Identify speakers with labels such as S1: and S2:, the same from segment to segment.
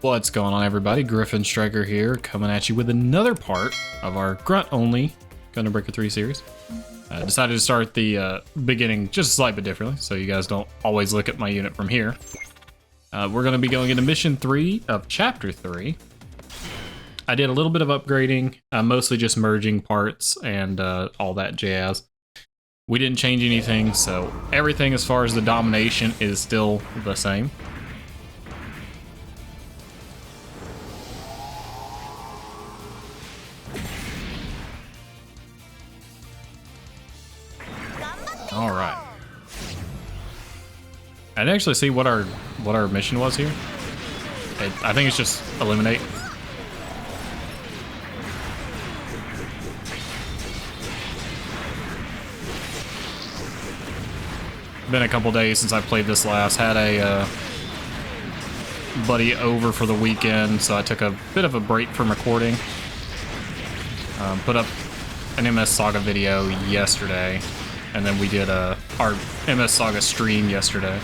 S1: What's going on, everybody? Gryphon Striker here, coming at you with another part of our Grunt Only Gundam Breaker 3 series. I decided to start the beginning just a slight bit differently, so you guys don't always look at my unit from here. We're going to be going into Mission 3 of Chapter 3. I did a little bit of upgrading, mostly just merging parts and all that jazz. We didn't change anything, so everything as far as the domination is still the same. All right. I didn't actually see what our mission was here. I think it's just eliminate. Been a couple days since I played this last. Had a buddy over for the weekend, so I took a bit of a break from recording. Put up an MS Saga video yesterday. And then we did our MS Saga stream yesterday.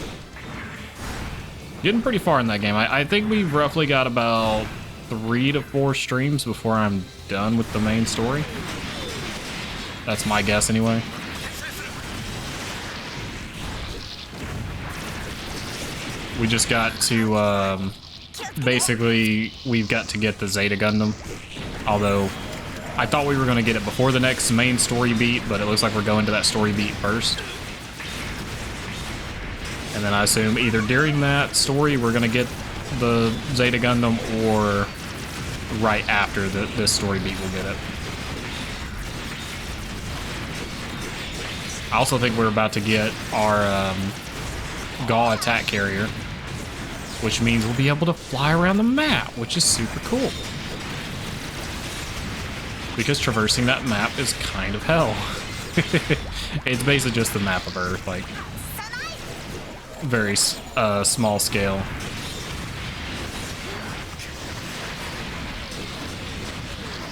S1: Getting pretty far in that game. I think we've roughly got about 3 to 4 streams before I'm done with the main story. That's my guess anyway. We just got to, basically, we've got to get the Zeta Gundam. Although, I thought we were going to get it before the next main story beat, but it looks like we're going to that story beat first. And then I assume either during that story we're going to get the Zeta Gundam, or right after this story beat we'll get it. I also think we're about to get our GAW attack carrier, which means we'll be able to fly around the map, which is super cool. Because traversing that map is kind of hell. It's basically just the map of Earth, like, very small scale.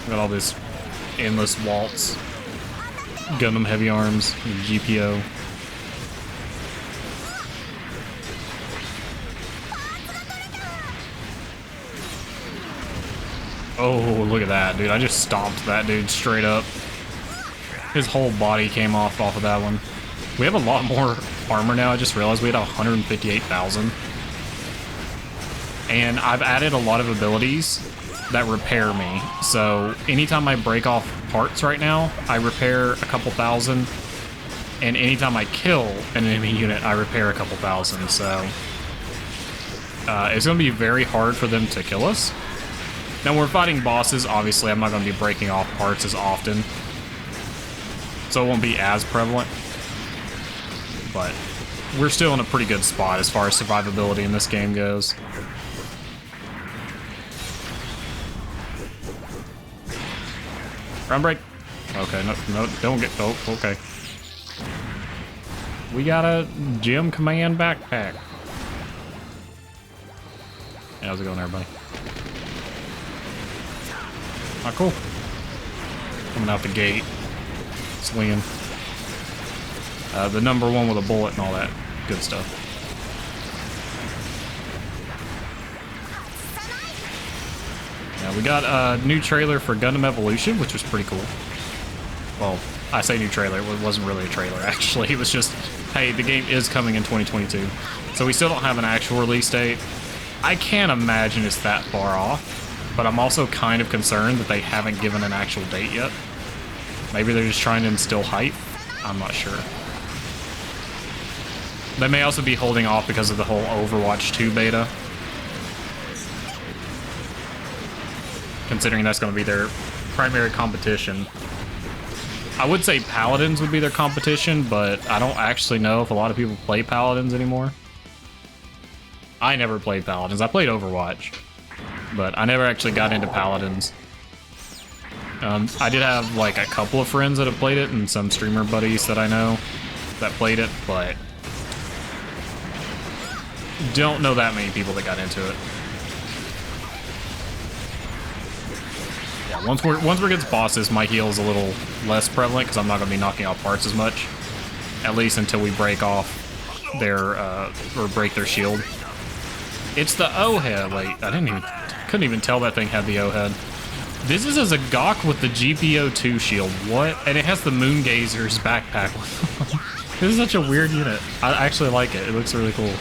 S1: Got all this endless waltz, Gundam heavy arms, GPO. Oh, look at that, dude. I just stomped that dude straight up. His whole body came off of that one. We have a lot more armor now. I just realized we had 158,000. And I've added a lot of abilities that repair me. So anytime I break off parts right now, I repair a couple thousand. And anytime I kill an enemy unit, I repair a couple thousand. So it's going to be very hard for them to kill us. Now, when we're fighting bosses, obviously, I'm not going to be breaking off parts as often, so it won't be as prevalent, but we're still in a pretty good spot as far as survivability in this game goes. Ground break. Okay, no, don't get, oh, okay. We got a gym command backpack. Hey, how's it going, everybody? Oh, cool. Coming out the gate. Swinging. The number 1 with a bullet and all that good stuff. Yeah, we got a new trailer for Gundam Evolution, which was pretty cool. Well, I say new trailer. It wasn't really a trailer, actually. It was just, hey, the game is coming in 2022. So we still don't have an actual release date. I can't imagine it's that far off. But I'm also kind of concerned that they haven't given an actual date yet. Maybe they're just trying to instill hype. I'm not sure. They may also be holding off because of the whole Overwatch 2 beta. Considering that's going to be their primary competition. I would say Paladins would be their competition, but I don't actually know if a lot of people play Paladins anymore. I never played Paladins. I played Overwatch. But I never actually got into Paladins. I did have like a couple of friends that have played it and some streamer buddies that I know that played it, but don't know that many people that got into it. Yeah, once we're against bosses, my heal is a little less prevalent because I'm not going to be knocking out parts as much, at least until we break off their or break their shield. It's the O head. Wait, couldn't even tell that thing had the O head. This is a Zagok with the GPO2 shield. What? And it has the Moongazer's backpack with them. This is such a weird unit. I actually like it. It looks really cool.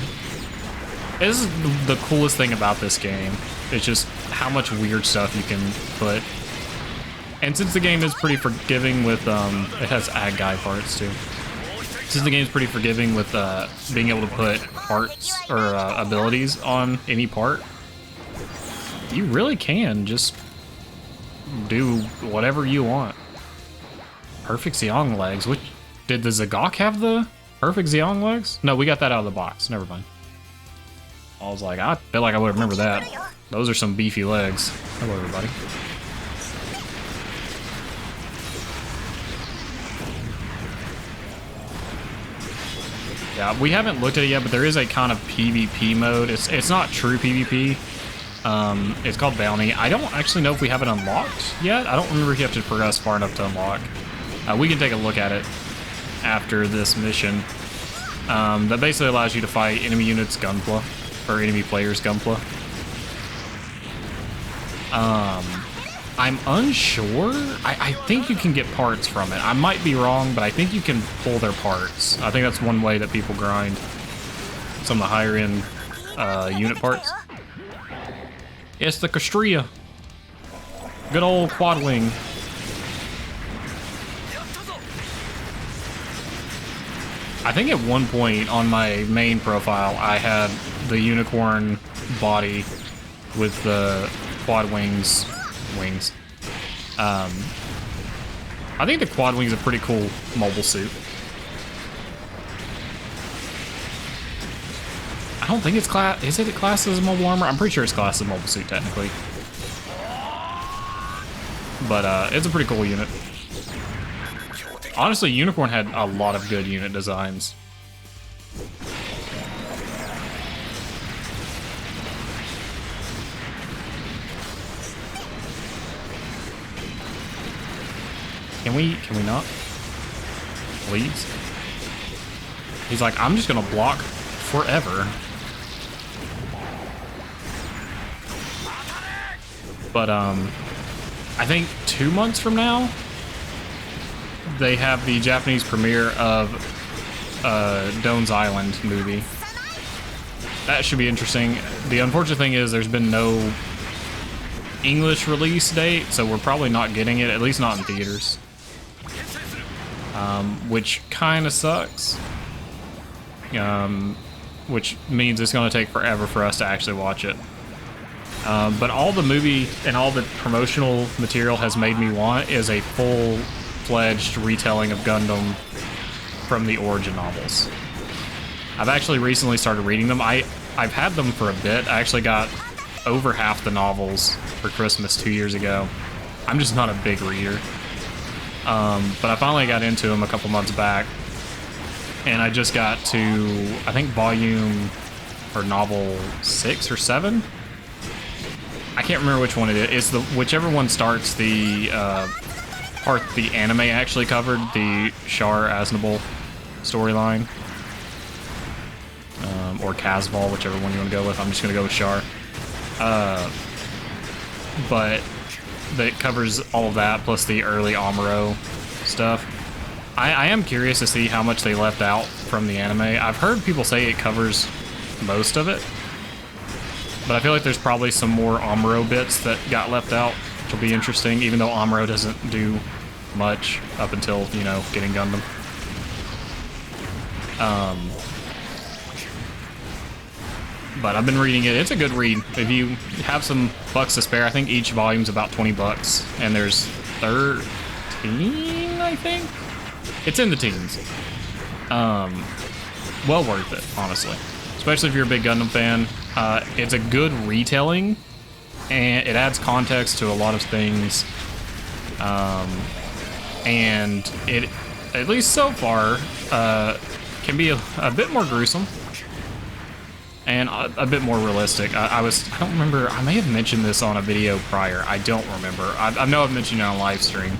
S1: This is the coolest thing about this game. It's just how much weird stuff you can put. And since the game is pretty forgiving with, it has ag guy parts too. Since the game is pretty forgiving with being able to put parts or abilities on any part, you really can just do whatever you want. Perfect Zeong legs. Which, did the Zagok have the perfect Zeong legs? No, we got that out of the box. Never mind. I was like, I feel like I would remember that. Those are some beefy legs. Hello, everybody. Yeah, we haven't looked at it yet, but there is a kind of PvP mode. It's not true PvP. It's called Bounty. I don't actually know if we have it unlocked yet. I don't remember if you have to progress far enough to unlock. We can take a look at it after this mission. That basically allows you to fight enemy units Gunpla, or enemy players Gunpla. I'm unsure. I think you can get parts from it. I might be wrong, but I think you can pull their parts. I think that's one way that people grind some of the higher end unit parts. It's the Castria. Good old quad wing. I think at one point on my main profile, I had the unicorn body with the quad wings. I think the quad wing's a pretty cool mobile suit. I don't think it's class. Is it classed as mobile armor? I'm pretty sure it's classed as mobile suit technically. But it's a pretty cool unit. Honestly, Unicorn had a lot of good unit designs. Can we not? Please? He's like, I'm just gonna block forever. But I think 2 months from now, they have the Japanese premiere of Doan's Island movie. That should be interesting. The unfortunate thing is there's been no English release date, so we're probably not getting it, at least not in theaters. Which kind of sucks. Which means it's going to take forever for us to actually watch it. But all the movie and all the promotional material has made me want is a full-fledged retelling of Gundam from the origin novels. I've actually recently started reading them. I've had them for a bit. I actually got over half the novels for Christmas 2 years ago. I'm just not a big reader. But I finally got into them a couple months back. And I just got to, I think, volume or novel 6 or 7. I can't remember which one it is. It's the whichever one starts the part the anime actually covered, the Char Aznable storyline. Or Casval, whichever one you want to go with. I'm just going to go with Char. But that covers all of that, plus the early Amuro stuff. I am curious to see how much they left out from the anime. I've heard people say it covers most of it. But I feel like there's probably some more Amuro bits that got left out, which will be interesting, even though Amuro doesn't do much up until, you know, getting Gundam. But I've been reading it. It's a good read. If you have some bucks to spare, I think each volume's about 20 bucks. And there's 13, I think? It's in the teens. Well worth it, honestly. Especially if you're a big Gundam fan. It's a good retelling, and it adds context to a lot of things. And it, at least so far, can be a bit more gruesome. And a bit more realistic. I don't remember, I may have mentioned this on a video prior. I don't remember. I know I've mentioned it on a live stream.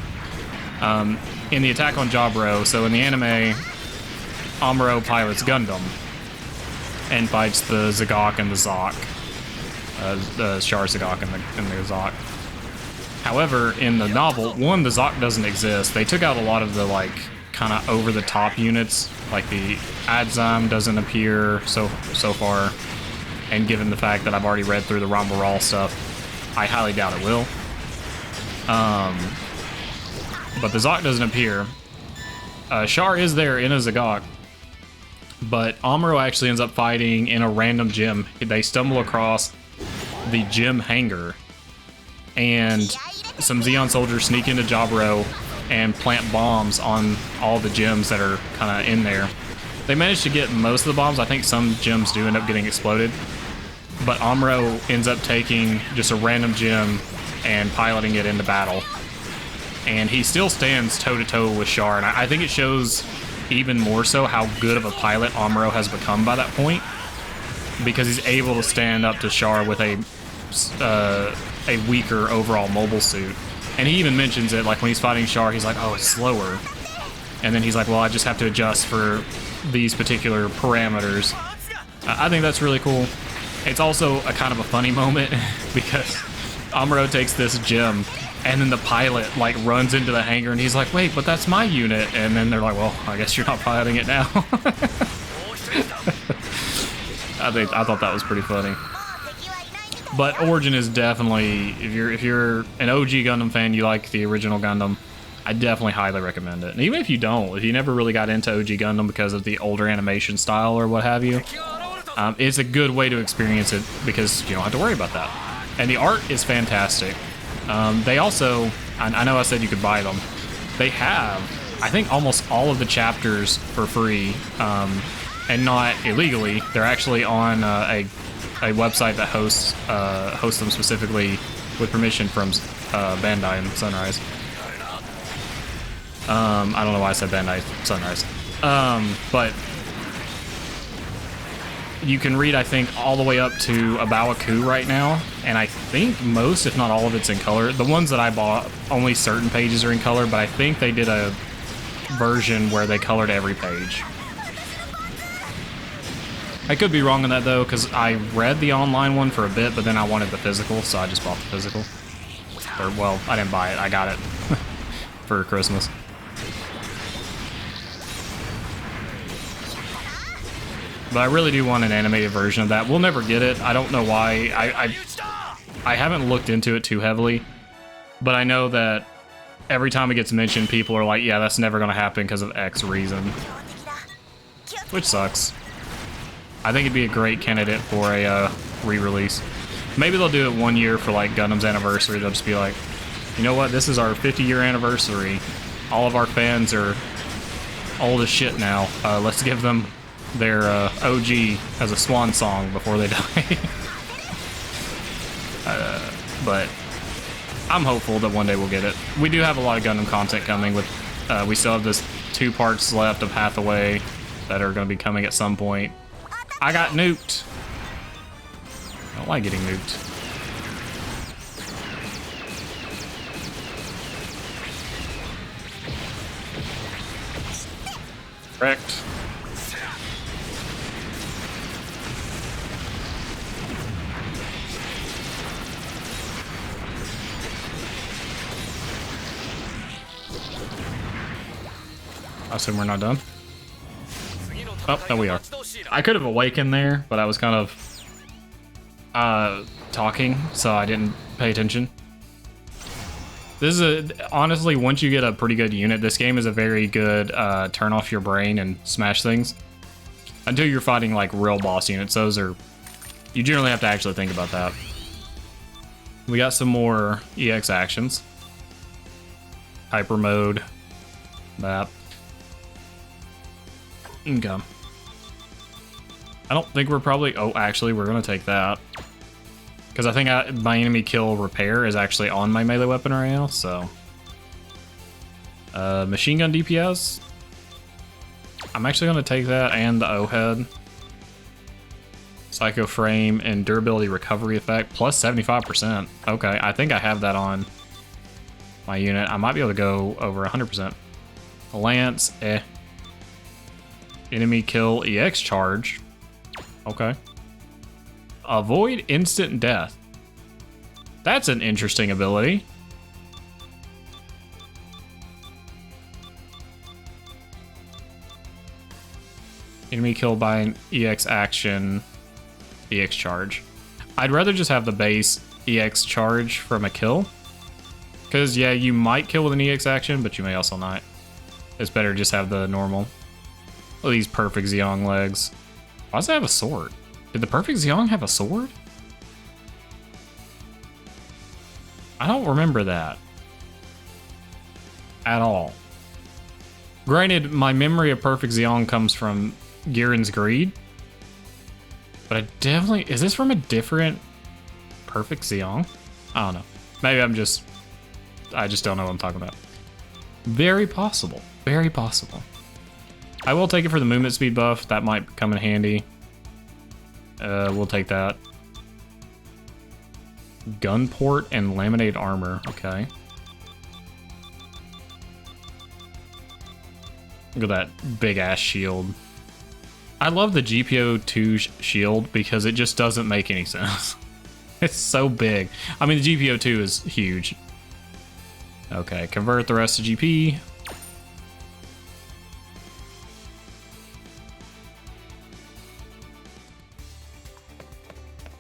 S1: In the Attack on Jabro, so in the anime, Amuro pilots Gundam and fights the Zagok and the Zok. the Sharzagok and the Zoc. However, in the novel, one, the Zoc doesn't exist. They took out a lot of the like kind of over-the-top units, like the Adzam doesn't appear so far. And given the fact that I've already read through the Rambaral stuff, I highly doubt it will. But the Zoc doesn't appear. Char is there in a Zagok, but Amuro actually ends up fighting in a random gym. They stumble across the gym hangar, and some Zeon soldiers sneak into Jaburo and plant bombs on all the gyms that are kind of in there. They managed to get most of the bombs. I think some gyms do end up getting exploded, but Amuro ends up taking just a random gym and piloting it into battle. And he still stands toe-to-toe with Char, and I think it shows even more so how good of a pilot Amuro has become by that point, because he's able to stand up to Char with a weaker overall mobile suit. And he even mentions it, like when he's fighting Char, he's like, oh, it's slower. And then he's like, well, I just have to adjust for these particular parameters. I think that's really cool. It's also a kind of a funny moment because Amuro takes this gym, and then the pilot like runs into the hangar, and he's like, wait, but that's my unit. And then they're like, well, I guess you're not piloting it now. I thought that was pretty funny. But Origin is definitely, if you're an OG Gundam fan, you like the original Gundam, I definitely highly recommend it. And even if you don't, if you never really got into OG Gundam because of the older animation style or what have you, it's a good way to experience it because you don't have to worry about that. And the art is fantastic. They also, I know I said you could buy them, they have, I think, almost all of the chapters for free, and not illegally. They're actually on a website that hosts them specifically with permission from Bandai and Sunrise. I don't know why I said Bandai Sunrise. But you can read, I think, all the way up to Abawaku right now, and I think most, if not all of it's in color. The ones that I bought, only certain pages are in color, but I think they did a version where they colored every page. I could be wrong on that, though, because I read the online one for a bit, but then I wanted the physical, so I just bought the physical. Or, well, I didn't buy it, I got it for Christmas. But I really do want an animated version of that. We'll never get it. I don't know why. I haven't looked into it too heavily, but I know that every time it gets mentioned, people are like, yeah, that's never going to happen because of X reason. Which sucks. I think it'd be a great candidate for a re-release. Maybe they'll do it 1 year for like Gundam's anniversary. They'll just be like, you know what, this is our 50-year anniversary. All of our fans are old as shit now. Let's give them their OG as a swan song before they die. But I'm hopeful that one day we'll get it. We do have a lot of Gundam content coming. With we still have this 2 parts left of Hathaway that are going to be coming at some point. I got nuked. I don't like getting nuked. Correct. I assume we're not done. Oh, there we are. I could have awakened there, but I was kind of talking, so I didn't pay attention. This is honestly, once you get a pretty good unit, this game is a very good turn off your brain and smash things. Until you're fighting like real boss units, those are, you generally have to actually think about that. We got some more EX actions. Hyper mode. Map. Okay. I don't think we're probably... Oh, actually, we're going to take that. Because I think my enemy kill repair is actually on my melee weapon right now, so... machine gun DPS. I'm actually going to take that and the O-head. Psycho frame and durability recovery effect, plus 75%. Okay, I think I have that on my unit. I might be able to go over 100%. Lance, Enemy kill EX charge. Okay. Avoid instant death. That's an interesting ability. Enemy killed by an EX action, EX charge. I'd rather just have the base EX charge from a kill. Because, yeah, you might kill with an EX action, but you may also not. It's better to just have the normal. Oh, these perfect Zeong legs. Why does it have a sword? Did the perfect Zeong have a sword? I don't remember that. At all. Granted, my memory of perfect Zeong comes from Girin's Greed. But I definitely... Is this from a different perfect Zeong? I don't know. Maybe I just don't know what I'm talking about. Very possible. Very possible. I will take it for the movement speed buff. That might come in handy. We'll take that. Gun port and laminate armor. Okay. Look at that big ass shield. I love the GPO2 shield because it just doesn't make any sense. It's so big. I mean, the GPO2 is huge. Okay, convert the rest to GP.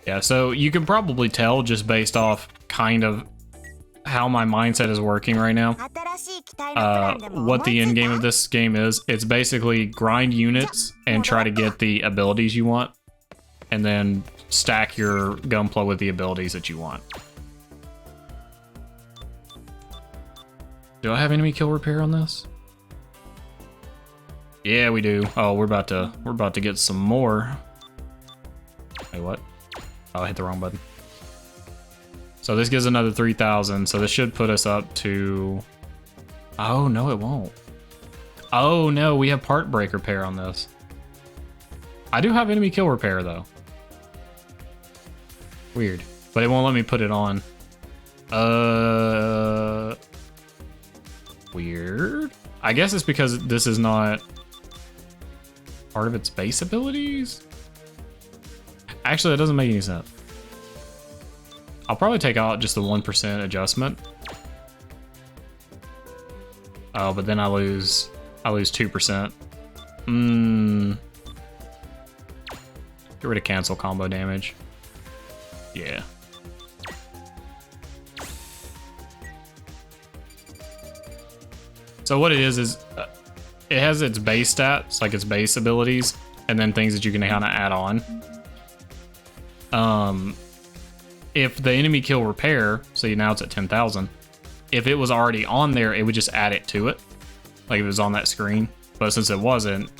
S1: Yeah, so you can probably tell just based off kind of how my mindset is working right now. What the end game of this game is. It's basically grind units and try to get the abilities you want. And then stack your gunpla with the abilities that you want. Do I have enemy kill repair on this? Yeah, we do. Oh, we're about to get some more. Wait, what? Oh, I hit the wrong button. So this gives another 3,000. So this should put us up to... Oh, no, it won't. Oh, no, we have part break repair on this. I do have enemy kill repair, though. Weird. But it won't let me put it on. Weird. I guess it's because this is not part of its base abilities. Actually, that doesn't make any sense. I'll probably take out just the 1% adjustment. Oh, but then I lose 2%. Get rid of cancel combo damage. Yeah. So what it is it has its base stats, like its base abilities, and then things that you can kind of add on. If the enemy kill repair, so now it's at 10,000. If it was already on there, it would just add it to it, like if it was on that screen. But since it wasn't,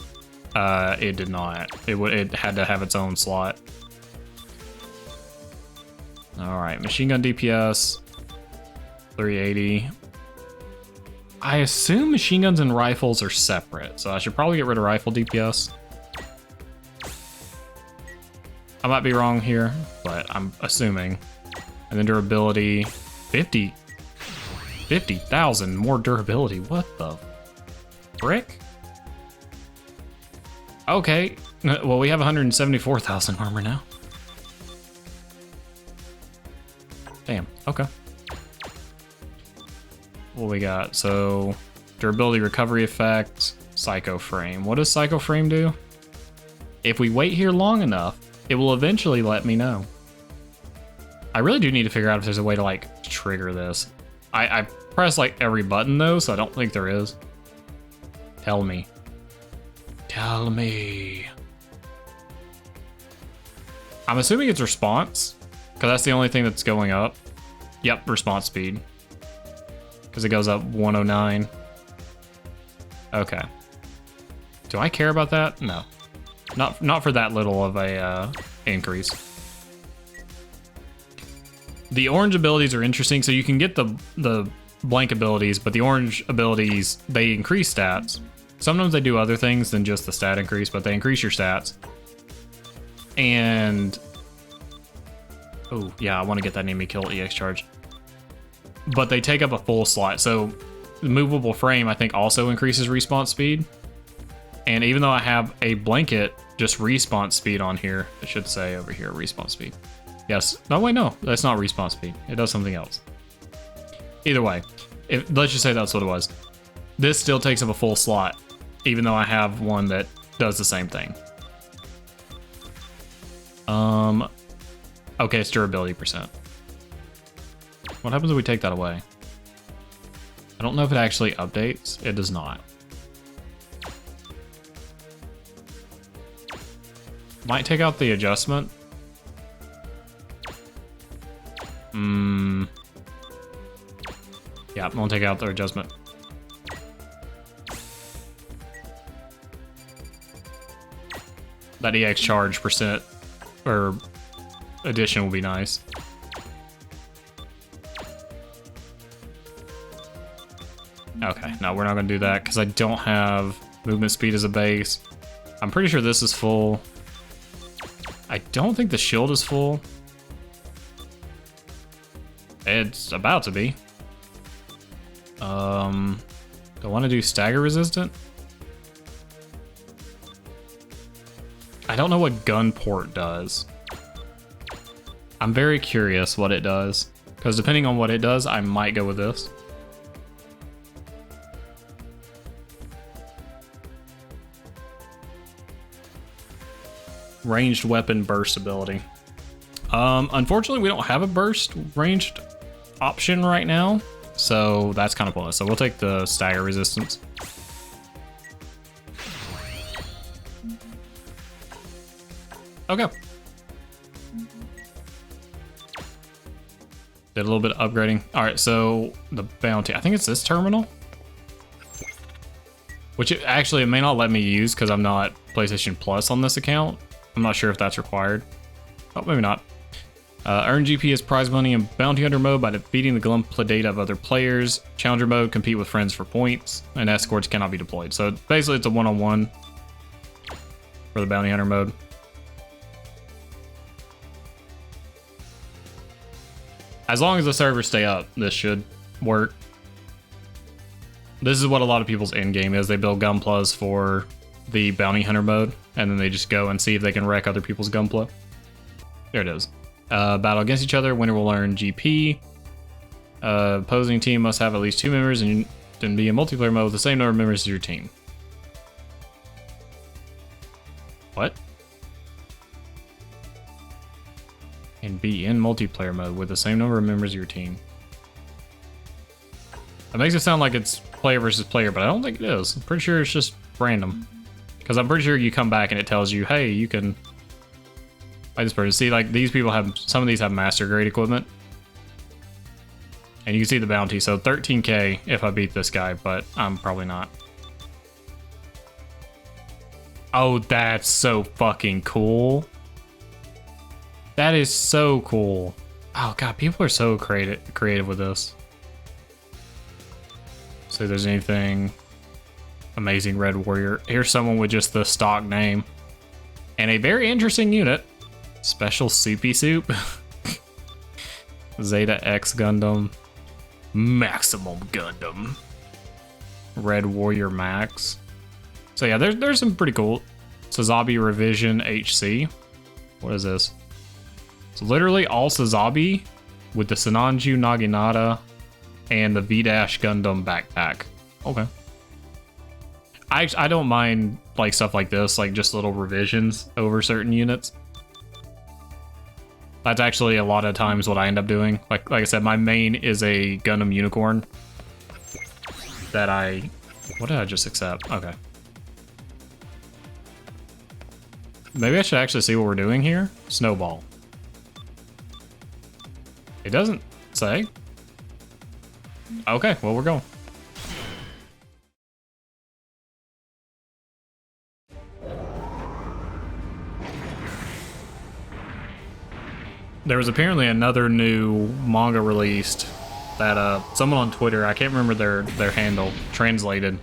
S1: it did not. It had to have its own slot. All right, machine gun DPS, 380. I assume machine guns and rifles are separate, so I should probably get rid of rifle DPS. I might be wrong here, but I'm assuming. And then durability, 50,000 more durability. What the frick? Okay, well, we have 174,000 armor now. Damn, okay. What we got? So, durability recovery effect, Psycho Frame. What does Psycho Frame do? If we wait here long enough, it will eventually let me know. I really do need to figure out if there's a way to, like, trigger this. I press, like, every button, though, so I don't think there is. Tell me. Tell me. I'm assuming it's response, because that's the only thing that's going up. Yep, response speed. Because it goes up 109. Okay. Do I care about that? No. Not for that little of a increase. The orange abilities are interesting, so you can get the blank abilities, but the orange abilities, they increase stats. Sometimes they do other things than just the stat increase, but they increase your stats. And... oh, yeah, I want to get that enemy kill EX charge. But they take up a full slot, so the movable frame, I think, also increases respawn speed. And even though I have a blanket just respawn speed on here. It should say over here, respawn speed. Yes. No, wait, no. That's not respawn speed. It does something else. Either way, let's just say that's what it was. This still takes up a full slot, even though I have one that does the same thing. Okay, it's durability percent. What happens if we take that away? I don't know if it actually updates. It does not. Might take out the adjustment. Yeah, I'm gonna take out the adjustment. That EX charge percent or addition will be nice. Okay, no, we're not gonna do that because I don't have movement speed as a base. I'm pretty sure this is full. I don't think the shield is full. It's about to be. Do I want to do stagger resistant? I don't know what gun port does. I'm very curious what it does, because depending on what it does, I might go with this. Ranged weapon burst ability. Unfortunately, we don't have a burst ranged option right now, so that's kind of pointless. So we'll take the stagger resistance. Okay. Did a little bit of upgrading. All right, so the bounty. I think it's this terminal. Which it may not let me use because I'm not PlayStation Plus on this account. I'm not sure if that's required. Oh, maybe not. Earn GP as prize money in Bounty Hunter mode by defeating the gameplay data of other players. Challenger mode, compete with friends for points. And escorts cannot be deployed. So basically it's a one-on-one for the Bounty Hunter mode. As long as the servers stay up, this should work. This is what a lot of people's end game is. They build gunplas for the Bounty Hunter mode, and then they just go and see if they can wreck other people's gunpla. There it is. Battle against each other. Winner will earn GP. Opposing team must have at least 2 members and then be in multiplayer mode with the same number of members as your team. What? And be in multiplayer mode with the same number of members of your team. It makes it sound like it's player versus player, but I don't think it is. I'm pretty sure it's just random. Because I'm pretty sure you come back and it tells you, hey, you can fight this person. See, like, these people have, some of these have master grade equipment. And you can see the bounty. So 13k if I beat this guy, but I'm probably not. Oh, that's so fucking cool. That is so cool. Oh god, people are so creative with this. See if there's anything. Amazing Red Warrior. Here's someone with just the stock name. And a very interesting unit. Special Soupy Soup. Zeta X Gundam. Maximum Gundam. Red Warrior Max. So yeah, there's some pretty cool. Sazabi Revision HC. What is this? It's literally all Sazabi with the Sinanju Naginata and the V-Dash Gundam backpack. Okay. I don't mind like stuff like this, like just little revisions over certain units. That's actually a lot of times what I end up doing. Like I said, my main is a Gundam Unicorn that what did I just accept? Okay. Maybe I should actually see what we're doing here. Snowball. It doesn't say. Okay, well, we're going. There was apparently another new manga released that someone on Twitter, I can't remember their handle, translated.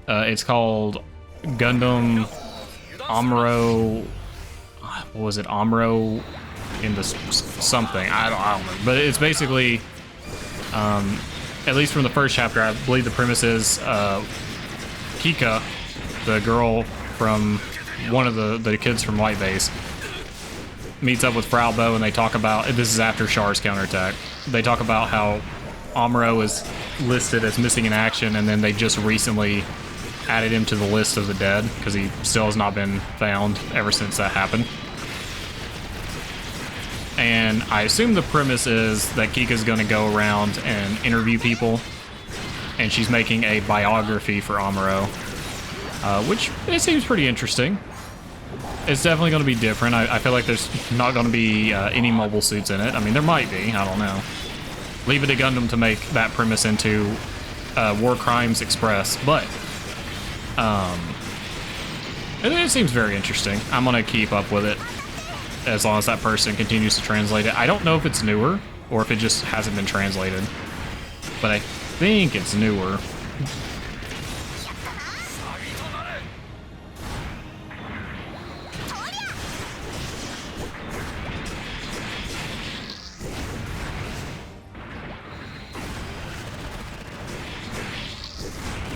S1: It's called Gundam Amuro. What was it? Amuro in the something. I don't know. But it's basically, at least from the first chapter, I believe the premise is Kika, the girl from one of the kids from White Base meets up with Frau Bo, and they talk about, this is after Char's counterattack, they talk about how Amuro is listed as missing in action, and then they just recently added him to the list of the dead because he still has not been found ever since that happened. And I assume the premise is that Kika's going to go around and interview people, and she's making a biography for Amuro, which it seems pretty interesting. It's definitely going to be different. I feel like there's not going to be any mobile suits in it. I mean, there might be. I don't know. Leave it to Gundam to make that premise into War Crimes Express, but it seems very interesting. I'm going to keep up with it as long as that person continues to translate it. I don't know if it's newer or if it just hasn't been translated, but I think it's newer.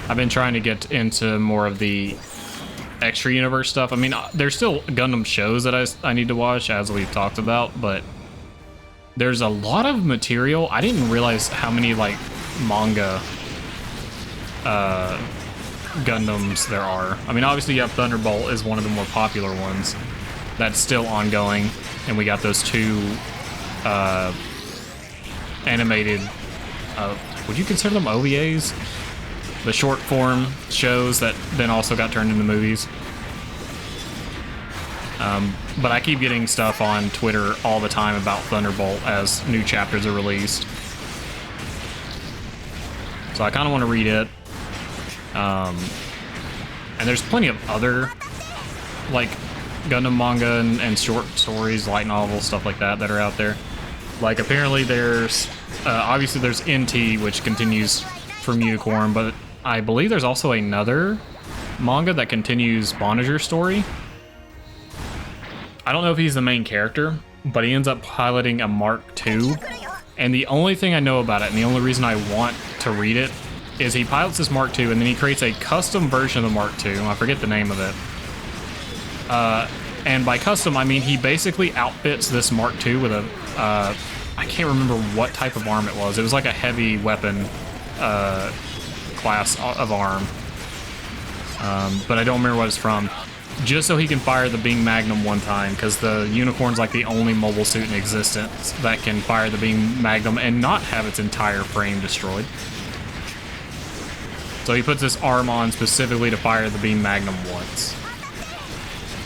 S1: I've been trying to get into more of the extra universe stuff. I mean, there's still Gundam shows that I need to watch, as we've talked about, but there's a lot of material. I didn't realize how many, like, manga Gundams there are. I mean, obviously you have Thunderbolt is one of the more popular ones that's still ongoing, and we got those two animated, would you consider them OVAs? The short form shows that then also got turned into movies. But I keep getting stuff on Twitter all the time about Thunderbolt as new chapters are released. So I kind of want to read it. And there's plenty of other, like, Gundam manga and short stories, light novels, stuff like that that are out there. Like, apparently there's, obviously there's NT, which continues from Unicorn, but I believe there's also another manga that continues Bonager's story. I don't know if he's the main character, but he ends up piloting a Mark II. And the only thing I know about it, and the only reason I want to read it, is he pilots this Mark II, and then he creates a custom version of the Mark II. I forget the name of it. And by custom, I mean he basically outfits this Mark II with a, I can't remember what type of arm it was. It was like a heavy weapon class of arm, but I don't remember what it's from, just so he can fire the Beam Magnum one time, because the Unicorn's like the only mobile suit in existence that can fire the Beam Magnum and not have its entire frame destroyed. So he puts this arm on specifically to fire the Beam Magnum once,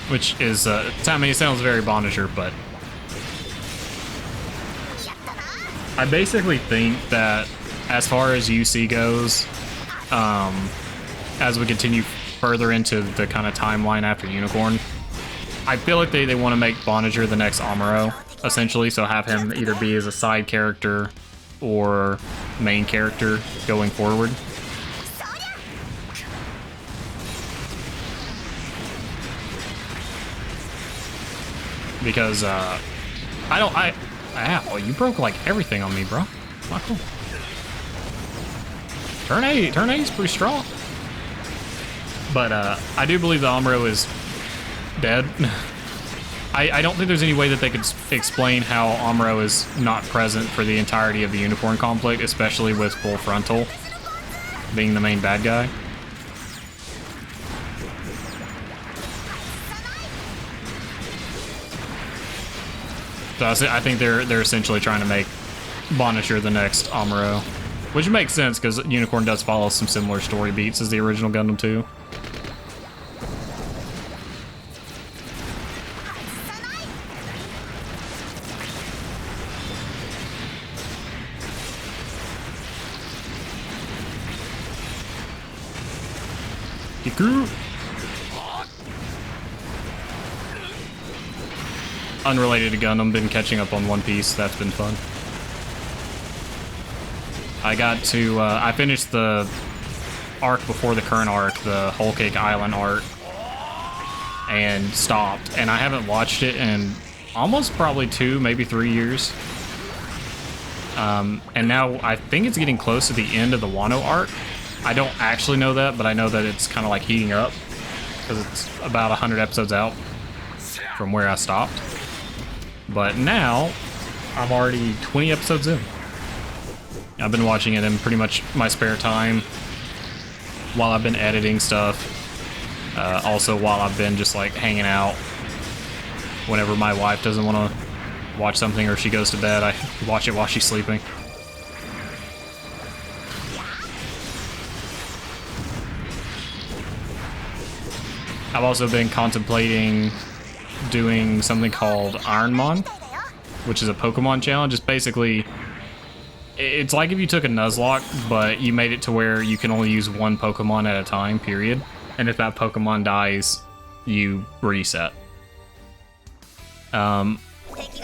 S1: which is, I mean, it sounds very Bonager, but I basically think that as far as UC goes, as we continue further into the kind of timeline after Unicorn, I feel like they want to make Bonager the next Amuro, essentially, so have him either be as a side character or main character going forward. Because, ow, you broke like everything on me, bro. Not cool. Turn A is pretty strong. But I do believe the Amuro is dead. I don't think there's any way that they could explain how Amuro is not present for the entirety of the Unicorn conflict, especially with Full Frontal being the main bad guy. So I think they're essentially trying to make Bonager the next Amuro. Which makes sense, because Unicorn does follow some similar story beats as the original Gundam 2. Kiku! Unrelated to Gundam, been catching up on One Piece, that's been fun. I got to, I finished the arc before the current arc, the Whole Cake Island arc, and stopped. And I haven't watched it in almost probably 2, maybe 3 years. And now I think it's getting close to the end of the Wano arc. I don't actually know that, but I know that it's kind of like heating up. because it's about 100 episodes out from where I stopped. But now, I'm already 20 episodes in. I've been watching it in pretty much my spare time while I've been editing stuff. Also while I've been just like hanging out. Whenever my wife doesn't want to watch something or she goes to bed, I watch it while she's sleeping. I've also been contemplating doing something called Ironmon, which is a Pokemon challenge. It's basically, it's like if you took a Nuzlocke, but you made it to where you can only use one Pokemon at a time, period. And if that Pokemon dies, you reset.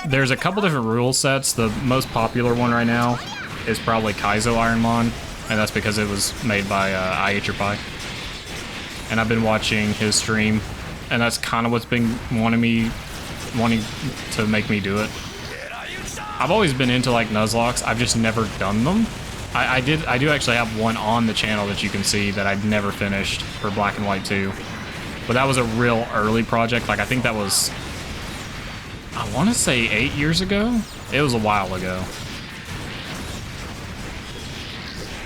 S1: There's a couple different rule sets. The most popular one right now is probably Kaizo Ironmon, and that's because it was made by I Ate Your Pie. And I've been watching his stream, and that's kind of what's been wanting to make me do it. I've always been into like Nuzlocks. I've just never done them. I do actually have one on the channel that you can see that I've never finished for Black and White 2. But that was a real early project. Like I think that was, I want to say 8 years ago. It was a while ago.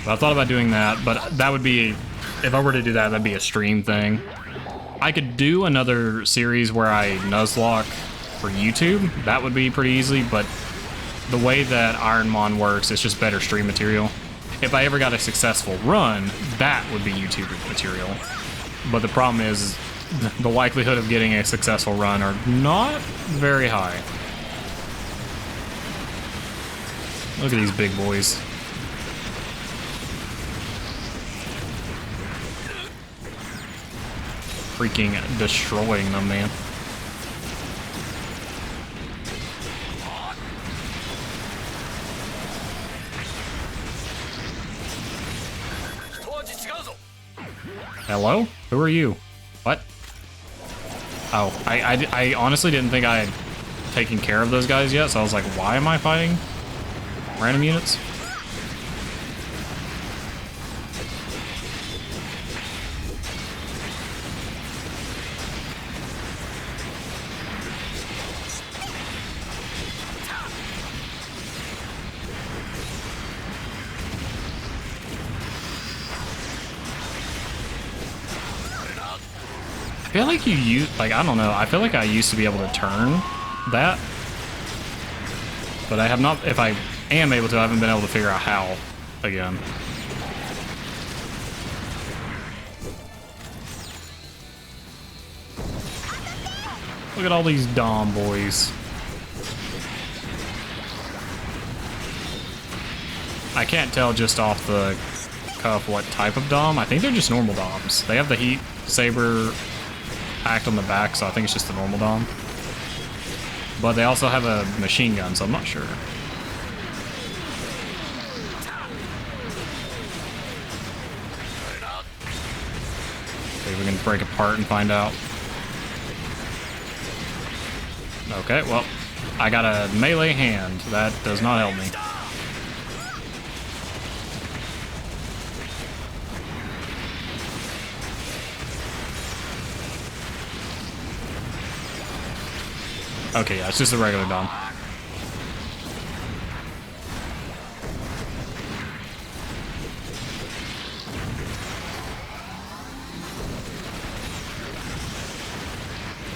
S1: But I thought about doing that, but that would be, if I were to do that, that'd be a stream thing. I could do another series where I Nuzlocke for YouTube. That would be pretty easy, but the way that Ironmon works, it's just better stream material. If I ever got a successful run, that would be YouTube material. But the problem is, the likelihood of getting a successful run are not very high. Look at these big boys. Freaking destroying them, man. Hello? Who are you? What? Oh, I honestly didn't think I had taken care of those guys yet, so I was like, why am I fighting random units? I feel like you use, like, I don't know, I feel like I used to be able to turn that, but I have not, if I am able to, I haven't been able to figure out how again. Look at all these Dom boys. I can't tell just off the cuff what type of Dom. I think they're just normal Doms. They have the Heat Saber packed on the back, so I think it's just the normal Dom. But they also have a machine gun, so I'm not sure. Maybe we can break apart and find out. Okay, well, I got a melee hand. That does not help me. Okay, yeah, it's just a regular Dom.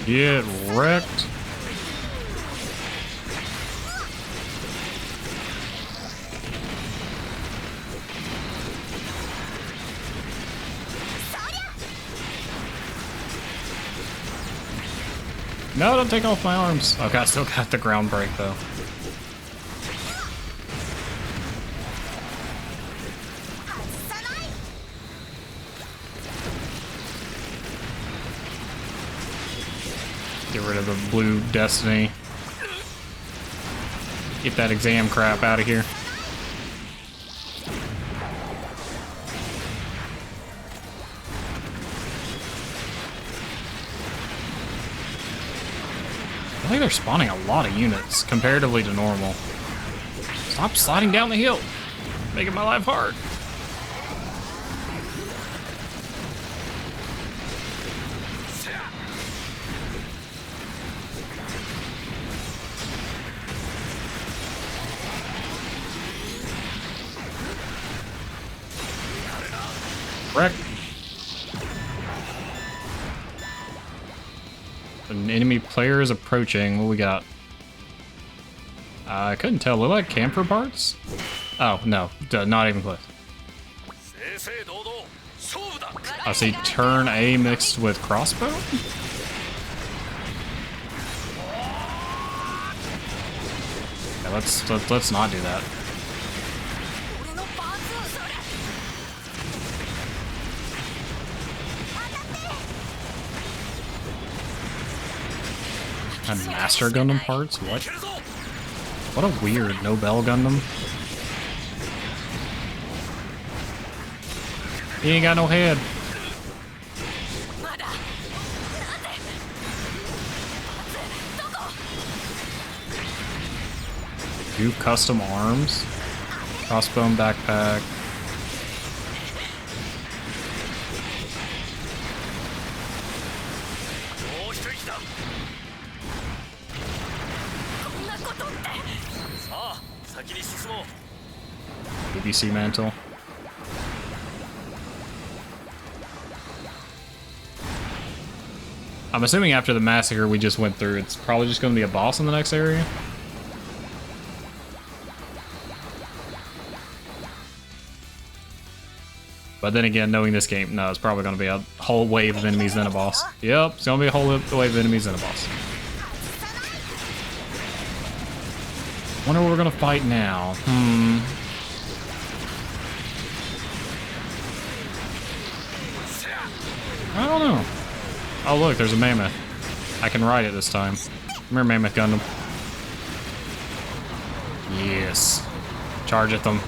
S1: Get wrecked. No, don't take off my arms. Okay, I still got the ground break though. Get rid of the blue destiny. Get that exam crap out of here. I think they're spawning a lot of units comparatively to normal. Stop sliding down the hill, making my life hard. Wreck. An enemy player is approaching. What we got? I couldn't tell. Look like camphor parts? Oh, no. Not even close. I see turn A mixed with crossbow? Yeah, let's not do that. And Master Gundam parts? What? What a weird Nobel Gundam. He ain't got no head. Do custom arms. Crossbone backpack. BBC mantle. I'm assuming after the massacre we just went through, it's probably just going to be a boss in the next area. But then again, knowing this game, no, it's probably going to be a whole wave of enemies then a boss. Yep, it's going to be a whole wave of enemies then a boss. Wonder what we're going to fight now. I don't know. Oh look, there's a mammoth. I can ride it this time. Come here, Mammoth Gundam. Yes. Charge at them.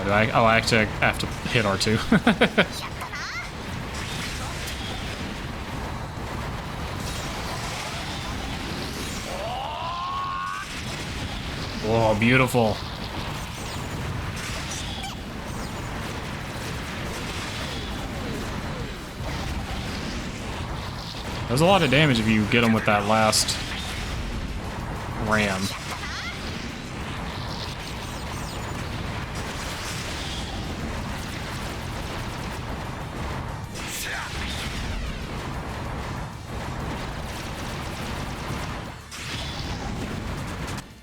S1: Oh, I actually have to hit R2. Whoa, beautiful. There's a lot of damage if you get them with that last ram.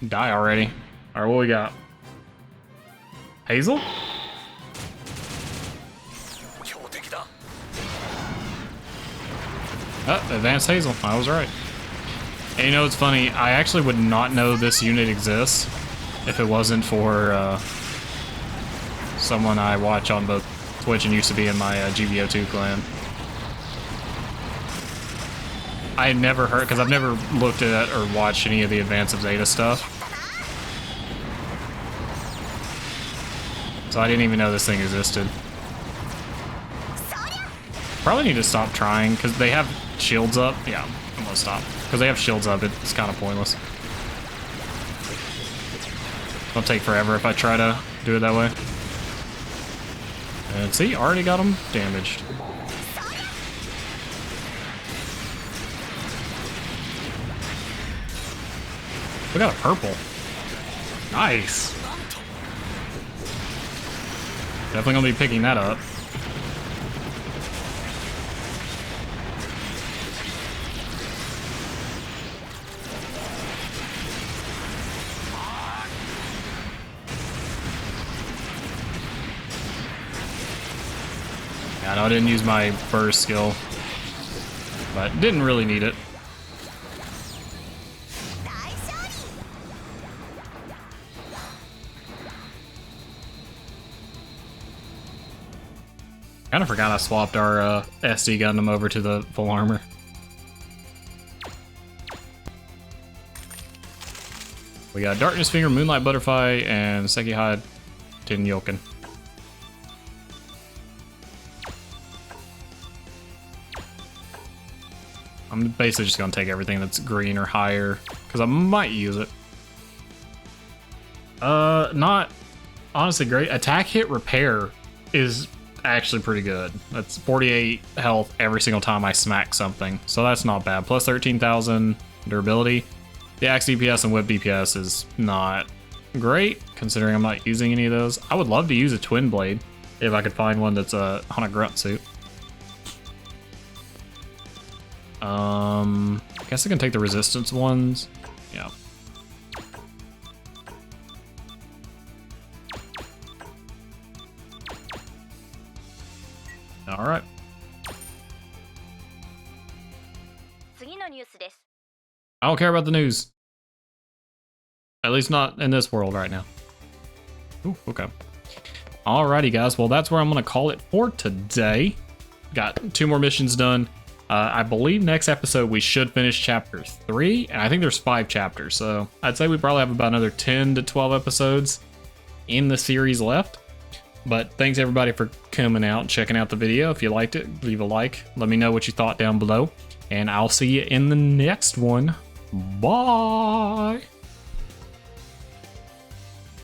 S1: Die already. Alright, what we got? Hazel? Advanced Hazel. I was right. And you know, it's funny. I actually would not know this unit exists if it wasn't for someone I watch on both Twitch and used to be in my GBO2 clan. I had never heard, because I've never looked at or watched any of the Advance of Zeta stuff. So I didn't even know this thing existed. Probably need to stop trying, because they have shields up. Yeah, I'm gonna stop. Because they have shields up, it's kind of pointless. It'll take forever if I try to do it that way. And see, already got them damaged. We got a purple. Nice. Definitely gonna be picking that up. Yeah, I know I didn't use my burst skill, but didn't really need it. Kind of forgot I swapped our SD Gundam over to the full armor. We got Darkness Finger, Moonlight Butterfly, and Sekihide Tin Yoken. I'm basically just gonna take everything that's green or higher, because I might use it. Not honestly great. Attack hit repair is actually pretty good. That's 48 health every single time I smack something, so that's not bad. Plus 13,000 durability. The axe DPS and whip DPS is not great, considering I'm not using any of those. I would love to use a twin blade. if I could find one that's on a grunt suit. I guess I can take the resistance ones. Yeah. All right. I don't care about the news. At least not in this world right now. Ooh, okay. Alrighty, guys. Well, that's where I'm going to call it for today. Got 2 more missions done. I believe next episode we should finish chapter 3. And I think there's 5 chapters. So I'd say we probably have about another 10 to 12 episodes in the series left. But thanks everybody for coming out and checking out the video. If you liked it, leave a like. Let me know what you thought down below. And I'll see you in the next one. Bye.